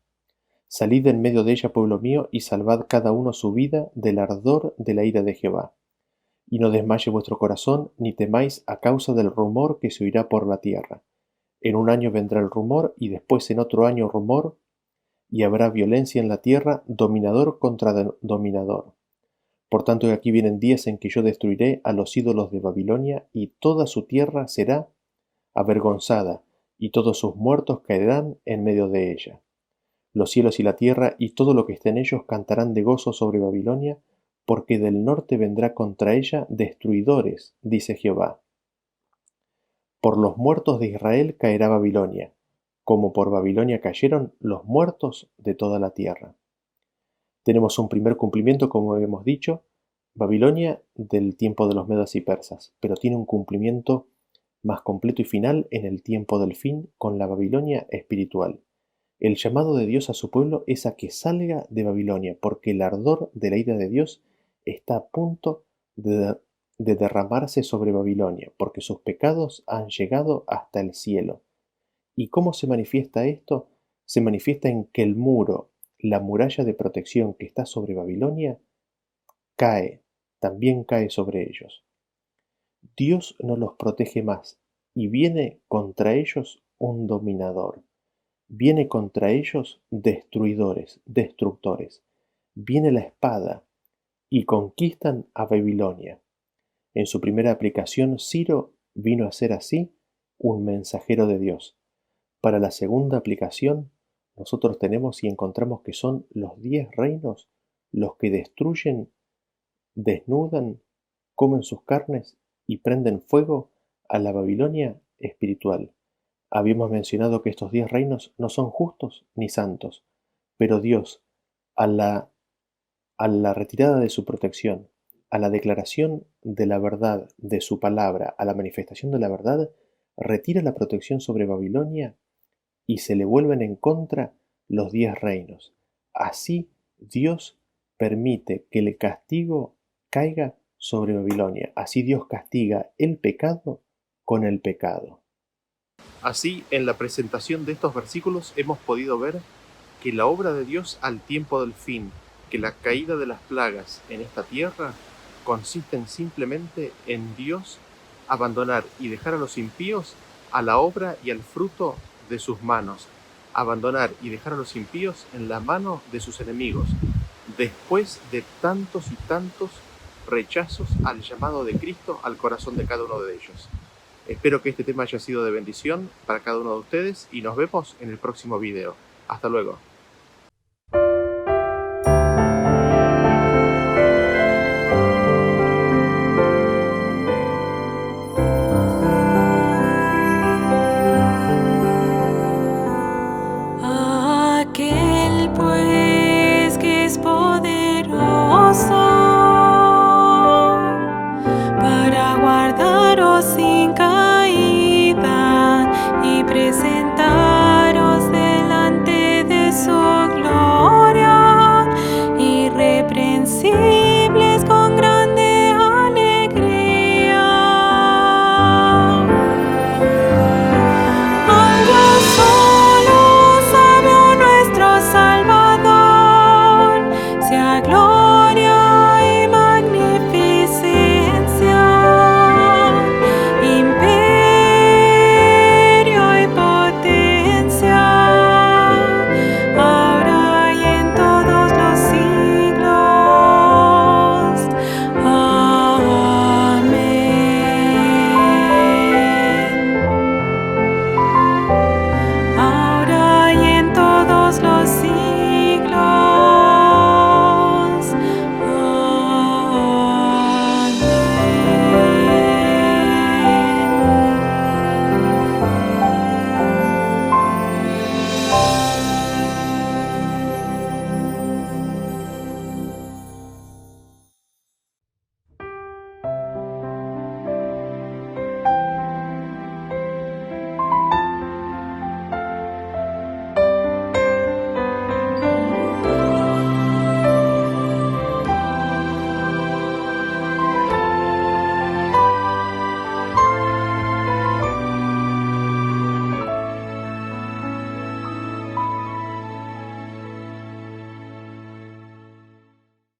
Salid en medio de ella, pueblo mío, y salvad cada uno su vida del ardor de la ira de Jehová. Y no desmaye vuestro corazón, ni temáis a causa del rumor que se oirá por la tierra. En un año vendrá el rumor, y después en otro año rumor, y habrá violencia en la tierra, dominador contra dominador. Por tanto, de aquí vienen días en que yo destruiré a los ídolos de Babilonia, y toda su tierra será avergonzada, y todos sus muertos caerán en medio de ella. Los cielos y la tierra y todo lo que esté en ellos cantarán de gozo sobre Babilonia, porque del norte vendrá contra ella destruidores, dice Jehová. Por los muertos de Israel caerá Babilonia, como por Babilonia cayeron los muertos de toda la tierra. Tenemos un primer cumplimiento, como hemos dicho, Babilonia del tiempo de los medos y persas, pero tiene un cumplimiento más completo y final en el tiempo del fin con la Babilonia espiritual. El llamado de Dios a su pueblo es a que salga de Babilonia, porque el ardor de la ira de Dios está a punto de derramarse sobre Babilonia, porque sus pecados han llegado hasta el cielo. ¿Y cómo se manifiesta esto? Se manifiesta en que el muro, la muralla de protección que está sobre Babilonia, cae, también cae sobre ellos. Dios no los protege más, y viene contra ellos un dominador. Viene contra ellos destruidores, destructores. Viene la espada y conquistan a Babilonia. En su primera aplicación, Ciro vino a ser así un mensajero de Dios. Para la segunda aplicación, nosotros tenemos y encontramos que son los 10 reinos los que destruyen, desnudan, comen sus carnes y prenden fuego a la Babilonia espiritual. Habíamos mencionado que estos 10 reinos no son justos ni santos, pero Dios, a la retirada de su protección, a la declaración de la verdad de su palabra, a la manifestación de la verdad, retira la protección sobre Babilonia y se le vuelven en contra los 10 reinos. Así Dios permite que el castigo caiga sobre Babilonia. Así Dios castiga el pecado con el pecado. Así, en la presentación de estos versículos hemos podido ver que la obra de Dios al tiempo del fin, que la caída de las plagas en esta tierra, consisten simplemente en Dios abandonar y dejar a los impíos a la obra y al fruto de sus manos, abandonar y dejar a los impíos en la mano de sus enemigos, después de tantos y tantos rechazos al llamado de Cristo al corazón de cada uno de ellos. Espero que este tema haya sido de bendición para cada uno de ustedes y nos vemos en el próximo video. Hasta luego.